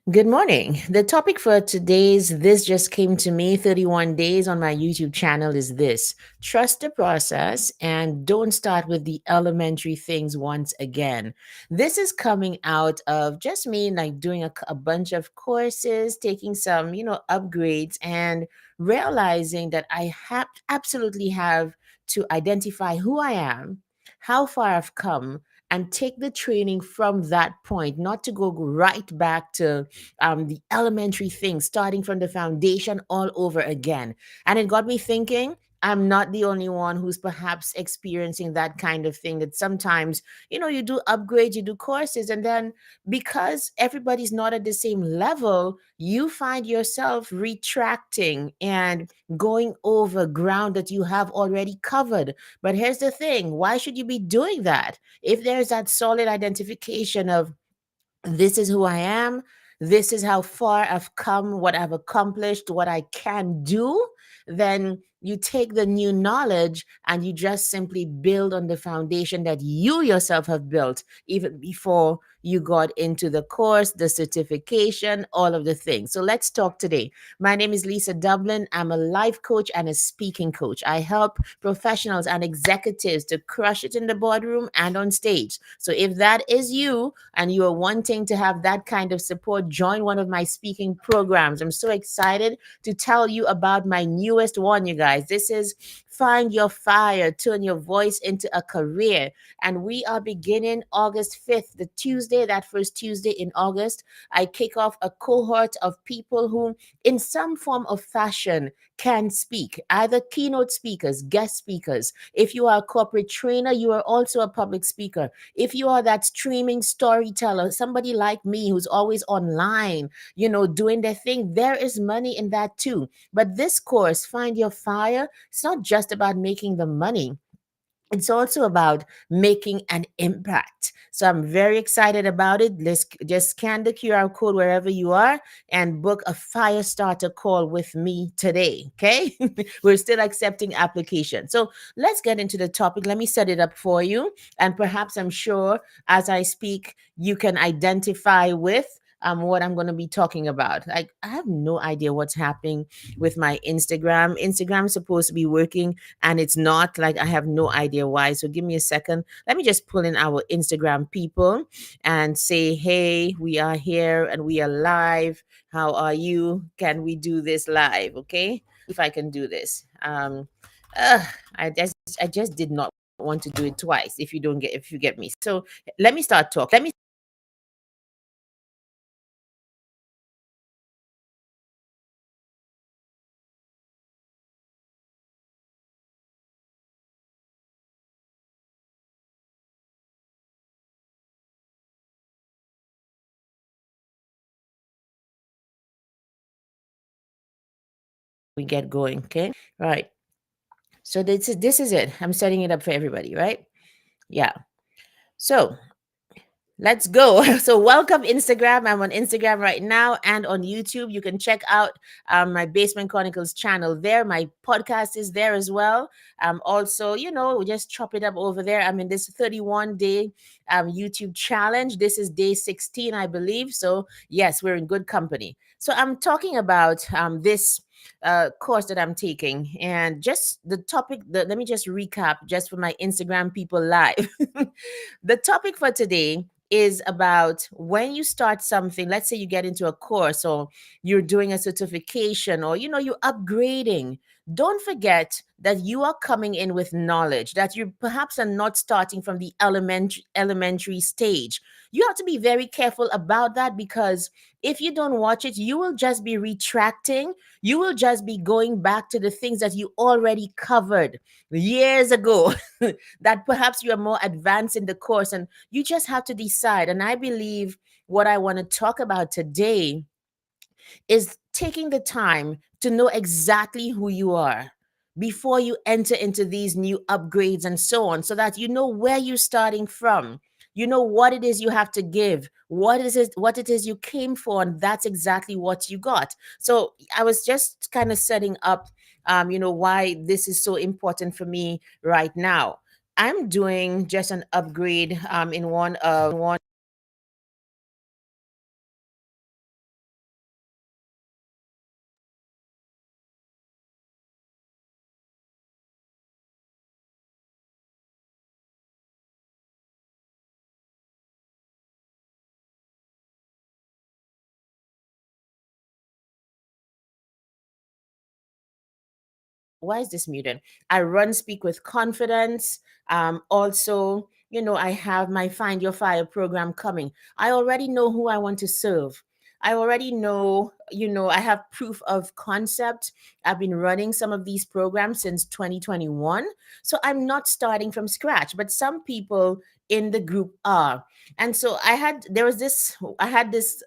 Good morning. The topic for today's This Just Came to Me 31 Days on my YouTube channel is this: trust the process and don't start with the elementary things once again. This is coming out of just me like doing a bunch of courses, taking some, upgrades, and realizing that I have absolutely have to identify who I am, how far I've come, and take the training from that point, not to go right back to the elementary things, starting from the foundation all over again. And it got me thinking. I'm not the only one who's perhaps experiencing that kind of thing. That sometimes, you do upgrades, you do courses, and then because everybody's not at the same level, you find yourself retracting and going over ground that you have already covered. But here's the thing: why should you be doing that? If there's that solid identification of this is who I am. This is how far I've come, what I've accomplished, what I can do. Then you take the new knowledge and you just simply build on the foundation that you yourself have built even before you got into the course, the certification, all of the things. So let's talk today. My name is Lisa Dublin. I'm a life coach and a speaking coach. I help professionals and executives to crush it in the boardroom and on stage. So if that is you, and you are wanting to have that kind of support, join one of my speaking programs. I'm so excited to tell you about my newest one, you guys. This is Find Your Fire, Turn Your Voice into a Career. And we are beginning August 5th, the Tuesday, that first Tuesday in August. I kick off a cohort of people who, in some form of fashion, can speak, either keynote speakers, guest speakers. If you are a corporate trainer, you are also a public speaker. If you are that streaming storyteller, somebody like me who's always online, doing their thing, there is money in that too. But this course, Find Your Fire, it's not just about making the money. It's also about making an impact. So I'm very excited about it. Let's just scan the QR code wherever you are and book a fire starter call with me today. Okay. We're still accepting applications. So let's get into the topic. Let me set it up for you. And perhaps I'm sure as I speak, you can identify with what I'm going to be talking about. Like, I have no idea what's happening with my Instagram. Instagram's supposed to be working and it's not. Like, I have no idea why. So give me a second. Let me just pull in our Instagram people and say, hey, we are here and we are live. How are you? Can we do this live? Okay. If I can do this. Uh, I just did not want to do it twice. If you get me. So let me start talking. Let me we get going. Okay. Right. So this is it. I'm setting it up for everybody, right? Yeah. So let's go. So, welcome Instagram. I'm on Instagram right now and on YouTube. You can check out my Basement Chronicles channel there. My podcast is there as well. Also, we just chop it up over there. I'm in this 31-day YouTube challenge. This is day 16, I believe. So, yes, we're in good company. So, I'm talking about this course that I'm taking, and just the topic. Let me just recap just for my Instagram people live. The topic for today is about when you start something. Let's say you get into a course or you're doing a certification or you're upgrading. Don't forget that you are coming in with knowledge, that you perhaps are not starting from the elementary stage. You have to be very careful about that, because if you don't watch it, you will just be retracting. You will just be going back to the things that you already covered years ago. That perhaps you are more advanced in the course, and you just have to decide. And I believe what I want to talk about today is taking the time to know exactly who you are before you enter into these new upgrades and so on, so that you know where you're starting from. You know what it is you have to give, what it is you came for, and that's exactly what you got. So I was just kind of setting up why this is so important for me right now. I'm doing just an upgrade in one why is this muted? I run Speak with Confidence. Also, I have my Find Your Fire program coming. I already know who I want to serve. I already know, I have proof of concept. I've been running some of these programs since 2021. So I'm not starting from scratch, but some people in the group are. And so I had this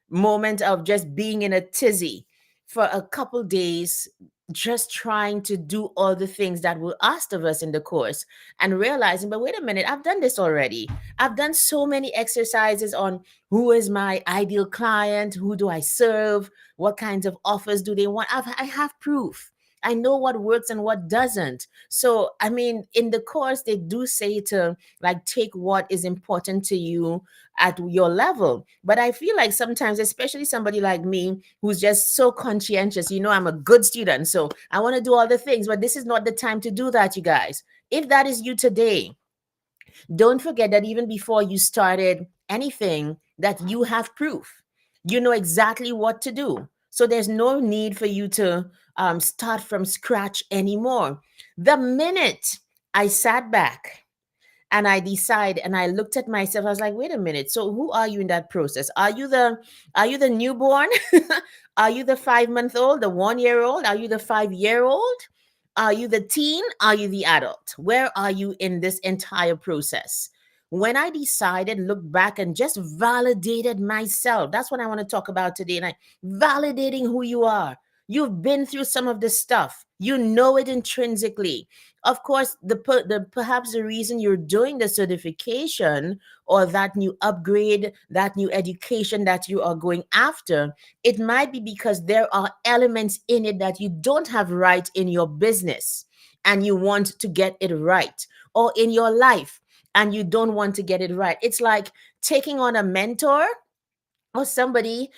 moment of just being in a tizzy for a couple days, just trying to do all the things that were asked of us in the course, and realizing, but wait a minute, I've done this already. I've done so many exercises on who is my ideal client, who do I serve, what kinds of offers do they want. I have proof. I know what works and what doesn't. So, I mean, in the course, they do say to like take what is important to you at your level. But I feel like sometimes, especially somebody like me who's just so conscientious, I'm a good student. So I want to do all the things, but this is not the time to do that, you guys. If that is you today, don't forget that even before you started anything, that you have proof. You know exactly what to do. So there's no need for you to start from scratch anymore. The minute I sat back and I decide and I looked at myself, I was like, wait a minute. So who are you in that process? Are you the newborn? Are you the 5 month old, the 1 year old? Are you the 5 year old? Are you the teen? Are you the adult? Where are you in this entire process? When I decided, look back and just validated myself, that's what I want to talk about today. And validating who you are. You've been through some of this stuff. You know it intrinsically. Of course, the perhaps the reason you're doing the certification or that new upgrade, that new education that you are going after, it might be because there are elements in it that you don't have right in your business and you want to get it right, or in your life and you don't want to get it right. It's like taking on a mentor or somebody,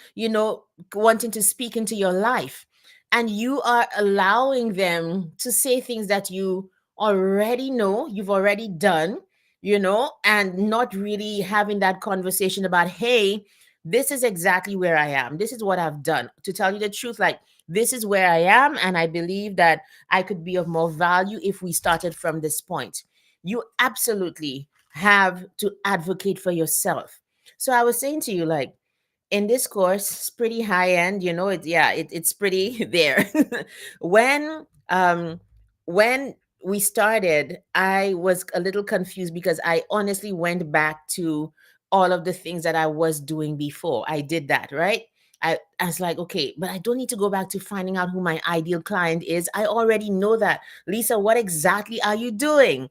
wanting to speak into your life, and you are allowing them to say things that you already know, you've already done, and not really having that conversation about, hey, this is exactly where I am. This is what I've done. To tell you the truth, like, this is where I am, and I believe that I could be of more value if we started from this point. You absolutely have to advocate for yourself. So I was saying to you, like, in this course, it's pretty high end, it's pretty there. When um when we started, I was a little confused because I honestly went back to all of the things that I was doing before I did that, right? I was like, okay, but I don't need to go back to finding out who my ideal client is. I already know that. Lisa, what exactly are you doing?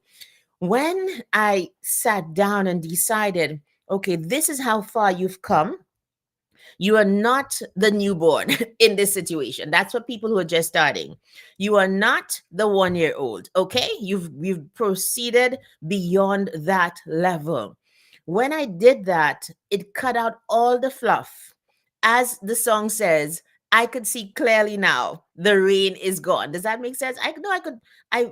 When I sat down and decided, okay, this is how far you've come, you are not the newborn in this situation. That's for people who are just starting. You are not the 1 year old. Okay. You've proceeded beyond that level. When I did that, it cut out all the fluff. As the song says, I could see clearly now. The rain is gone. Does that make sense? I know I could.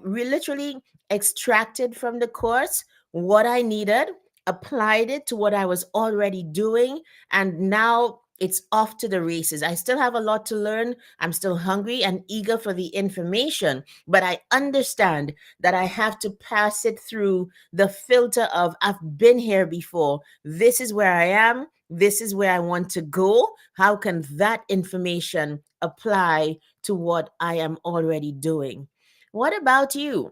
Literally extracted from the course what I needed, applied it to what I was already doing, and now it's off to the races. I still have a lot to learn. I'm still hungry and eager for the information, but I understand that I have to pass it through the filter of, I've been here before. This is where I am. This is where I want to go. How can that information apply to what I am already doing? What about you?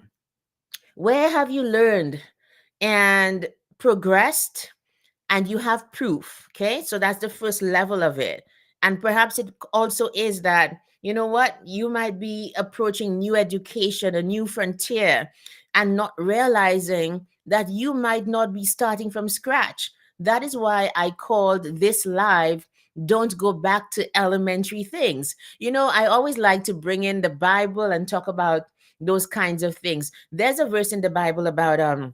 Where have you learned and progressed, and you have proof? Okay, so that's the first level of it. And perhaps it also is that, you know what, you might be approaching new education, a new frontier, and not realizing that you might not be starting from scratch. That is why I called this live, Don't Go Back to Elementary Things. I always like to bring in the Bible and talk about those kinds of things. There's a verse in the Bible about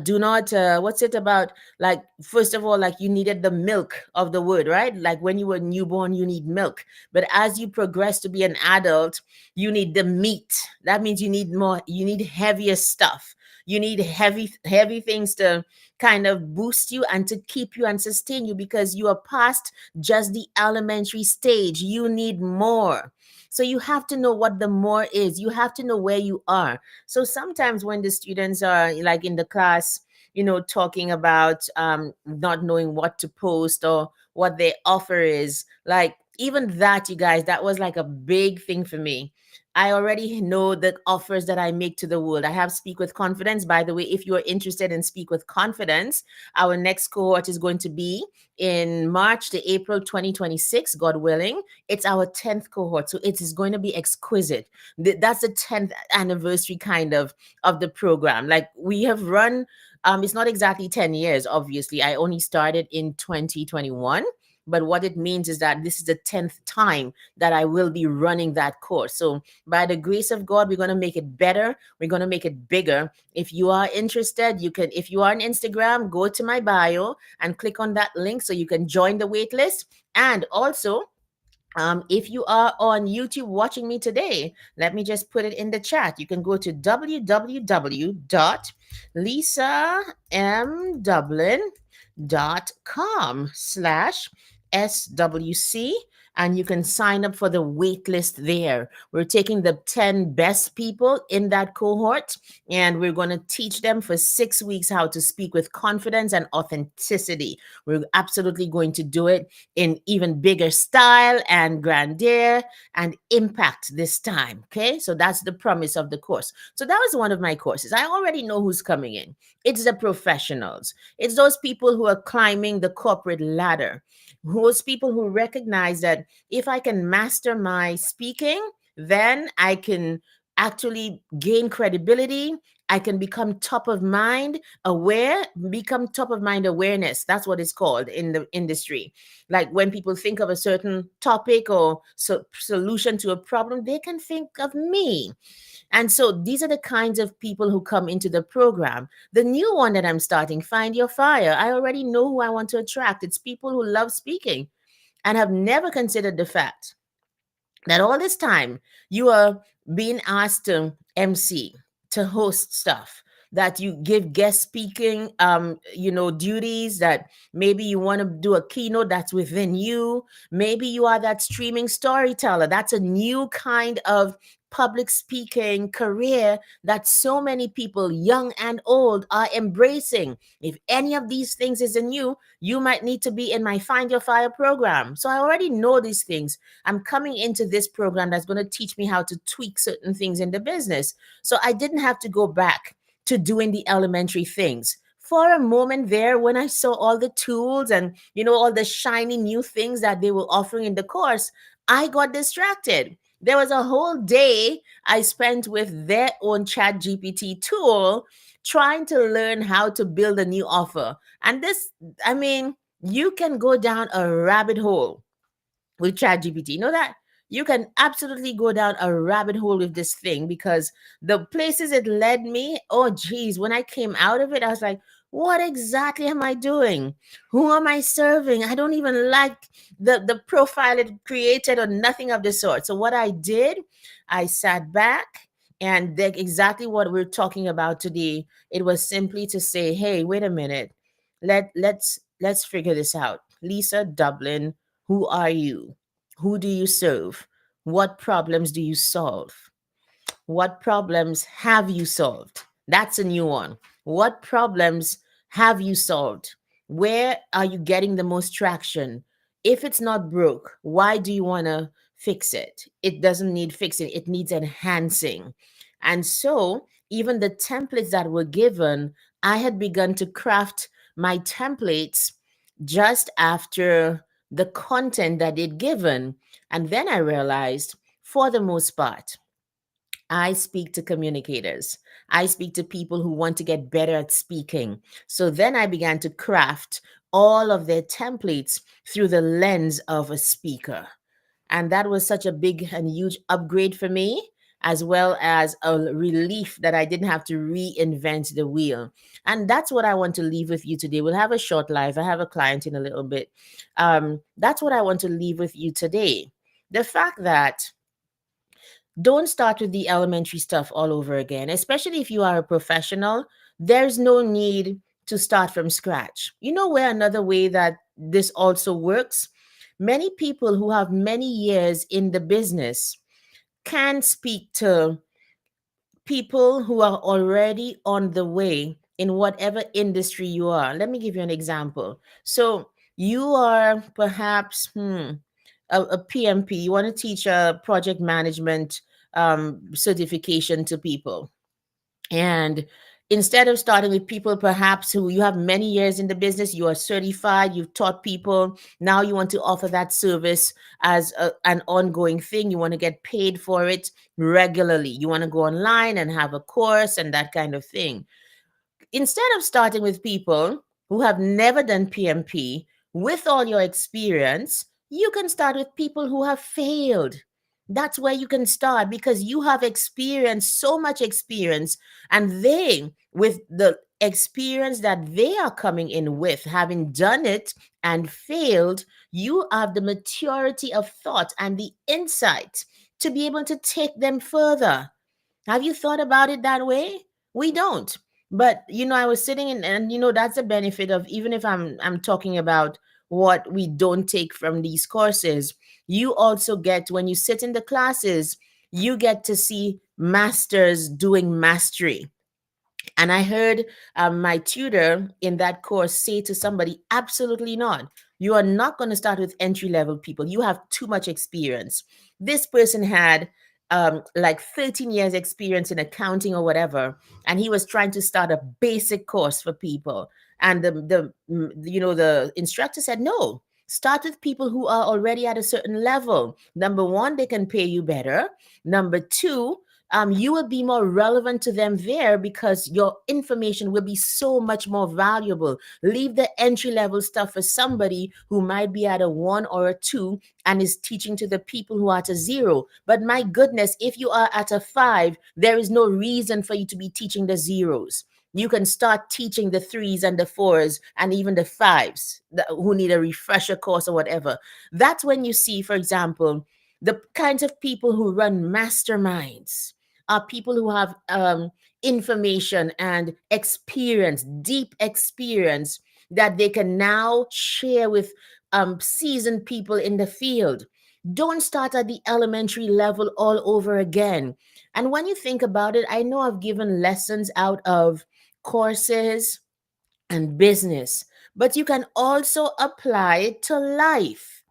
do not what's it about, like, first of all, like, you needed the milk of the word, right? Like, when you were newborn, you need milk, but as you progress to be an adult, you need the meat. That means you need more, you need heavier stuff. You need heavy things to kind of boost you and to keep you and sustain you, because you are past just the elementary stage. You need more. So you have to know what the more is. You have to know where you are. So sometimes when the students are like in the class, talking about not knowing what to post or what their offer is, like even that, you guys, that was like a big thing for me. I already know the offers that I make to the world. I have Speak with Confidence. By the way, if you are interested in Speak with Confidence, our next cohort is going to be in March to April 2026, God willing. It's our 10th cohort. So it is going to be exquisite. That's the 10th anniversary kind of the program. Like we have run, it's not exactly 10 years, obviously. I only started in 2021. But what it means is that this is the 10th time that I will be running that course. So by the grace of God, we're going to make it better. We're going to make it bigger. If you are interested, you can, if you are on Instagram, go to my bio and click on that link so you can join the wait list. And also, if you are on YouTube watching me today, let me just put it in the chat. You can go to www.lisamdublin.com/SWC, and you can sign up for the wait list there. We're taking the 10 best people in that cohort, and we're going to teach them for 6 weeks how to speak with confidence and authenticity. We're absolutely going to do it in even bigger style and grandeur and impact this time. Okay, so that's the promise of the course. So that was one of my courses. I already know who's coming in. It's the professionals, it's those people who are climbing the corporate ladder, those people who recognize that if I can master my speaking, then I can actually gain credibility. I can become top of mind aware, become top of mind awareness. That's what it's called in the industry. Like when people think of a certain topic or solution to a problem, they can think of me. And so these are the kinds of people who come into the program. The new one that I'm starting, Find Your Fire, I already know who I want to attract. It's people who love speaking and have never considered the fact that all this time you are being asked to MC, to host stuff, that you give guest speaking duties, that maybe you want to do a keynote that's within you. Maybe you are that streaming storyteller. That's a new kind of public speaking career that so many people, young and old, are embracing. If any of these things is in you, you might need to be in my Find Your Fire program. So I already know these things. I'm coming into this program that's going to teach me how to tweak certain things in the business. So I didn't have to go back to doing the elementary things. For a moment there, when I saw all the tools and, all the shiny new things that they were offering in the course, I got distracted. There was a whole day I spent with their own Chat GPT tool trying to learn how to build a new offer. And this, I mean, you can go down a rabbit hole with ChatGPT. You know that? You can absolutely go down a rabbit hole with this thing, because the places it led me, oh geez, when I came out of it, I was like, what exactly am I doing? Who am I serving? I don't even like the profile it created or nothing of the sort. So what I did, I sat back and did exactly what we're talking about today. It was simply to say, hey, wait a minute. Let's figure this out. Lisa Dublin, who are you? Who do you serve? What problems do you solve? What problems have you solved? That's a new one. What problems have you solved? Where are you getting the most traction? If it's not broke, why do you want to fix it? It doesn't need fixing, it needs enhancing. And so, even the templates that were given, I had begun to craft my templates just after the content that they'd given. And then I realized, for the most part, I speak to communicators. I speak to people who want to get better at speaking. So then I began to craft all of their templates through the lens of a speaker. And that was such a big and huge upgrade for me, as well as a relief that I didn't have to reinvent the wheel. And that's what I want to leave with you today. We'll have a short live. I have a client in a little bit. That's what I want to leave with you today. The fact that Don't start with the elementary stuff all over again, especially if you are a professional. There's no need to start from scratch. You know where another way that this also works? Many people who have many years in the business can speak to people who are already on the way in whatever industry you are. Let me give you an example. So you are perhaps a PMP. You want to teach a project management certification to people, and instead of starting with people perhaps who you have many years in the business, you are certified, you've taught people, now you want to offer that service as an ongoing thing. You want to get paid for it regularly. You want to go online and have a course and that kind of thing. Instead of starting with people who have never done PMP with all your experience, you can start with people who have failed. That's where you can start because you have experience, so much experience, and they, with the experience that they are coming in with, having done it and failed, you have the maturity of thought and the insight to be able to take them further. Have you thought about it that way? We don't. But I was sitting in, and that's a benefit of, even if I'm talking about what we don't take from these courses, you also get, when you sit in the classes, you get to see masters doing mastery. And I heard my tutor in that course say to somebody, absolutely not. You are not going to start with entry level people. You have too much experience. This person had like 13 years experience in accounting or whatever, and he was trying to start a basic course for people. And the instructor said, no, start with people who are already at a certain level. Number one, they can pay you better. Number two, you will be more relevant to them there because your information will be so much more valuable. Leave the entry level stuff for somebody who might be at a one or a two and is teaching to the people who are at a zero. But my goodness, if you are at a five, there is no reason for you to be teaching the zeros. You can start teaching the threes and the fours and even the fives who need a refresher course or whatever. That's when you see, for example, the kinds of people who run masterminds are people who have information and experience, deep experience that they can now share with seasoned people in the field. Don't start at the elementary level all over again. And when you think about it, I know I've given lessons out of courses and business, but you can also apply it to life.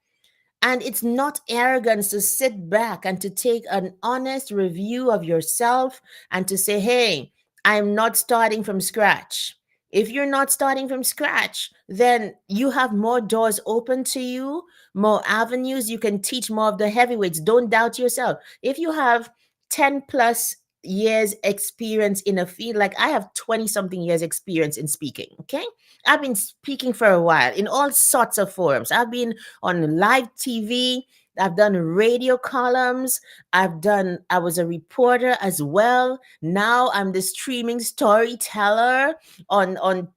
And it's not arrogance to sit back and to take an honest review of yourself and to say, hey, I'm not starting from scratch. If you're not starting from scratch, then you have more doors open to you, more avenues. You can teach more of the heavyweights. Don't doubt yourself. If you have 10 plus years experience in a field, like I have 20 something years experience in speaking, okay? I've been speaking for a while in all sorts of forums. I've been on live TV. I've done radio columns. I was a reporter as well. Now I'm the streaming storyteller on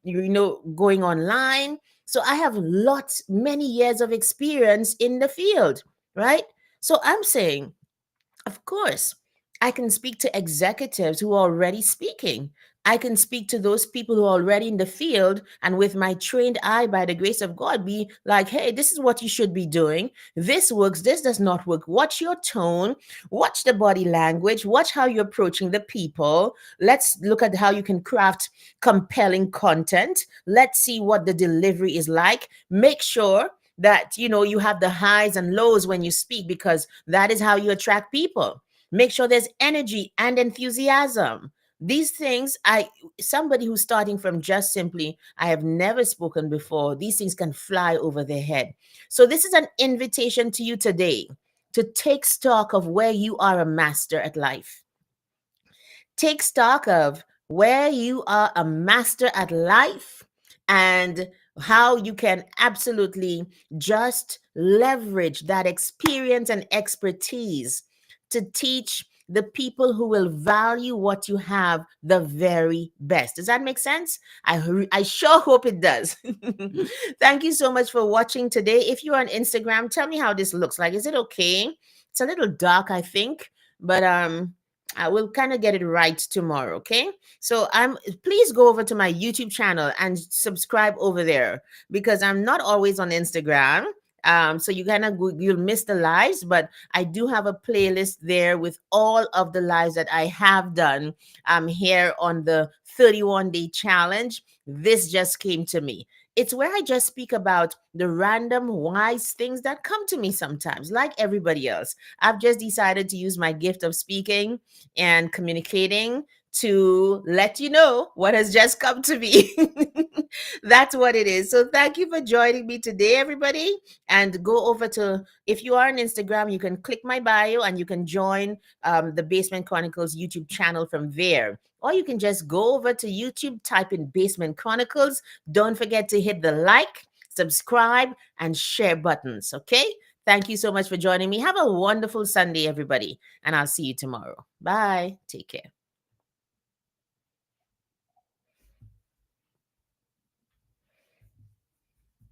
going online. So I have many years of experience in the field, right? So I'm saying, of course, I can speak to executives who are already speaking. I can speak to those people who are already in the field and with my trained eye, by the grace of God, be like, hey, this is what you should be doing. This works, this does not work. Watch your tone, watch the body language, watch how you're approaching the people. Let's look at how you can craft compelling content. Let's see what the delivery is like. Make sure that you have the highs and lows when you speak, because that is how you attract people. Make sure there's energy and enthusiasm. These things, I somebody who's starting from just simply, I have never spoken before, these things can fly over their head. So this is an invitation to you today to take stock of where you are a master at life. Take stock of where you are a master at life and how you can absolutely just leverage that experience and expertise to teach the people who will value what you have the very best. Does that make sense? I sure hope it does. Thank you so much for watching today. If you're on Instagram, tell me how this looks like. Is it okay? It's a little dark, I think. but I will kind of get it right tomorrow. Okay. So please go over to my YouTube channel and subscribe over there, because I'm not always on Instagram. So you'll miss the lives, but I do have a playlist there with all of the lives that I have done here on the 31-day challenge. This just came to me. It's where I just speak about the random wise things that come to me sometimes, like everybody else. I've just decided to use my gift of speaking and communicating to let you know what has just come to me. That's what it is. So thank you for joining me today, everybody. And go over to, if you are on Instagram, you can click my bio and you can join the Basement Chronicles YouTube channel from there. Or you can just go over to YouTube, type in Basement Chronicles. Don't forget to hit the like, subscribe, and share buttons. Okay. Thank you so much for joining me. Have a wonderful Sunday, everybody. And I'll see you tomorrow. Bye. Take care.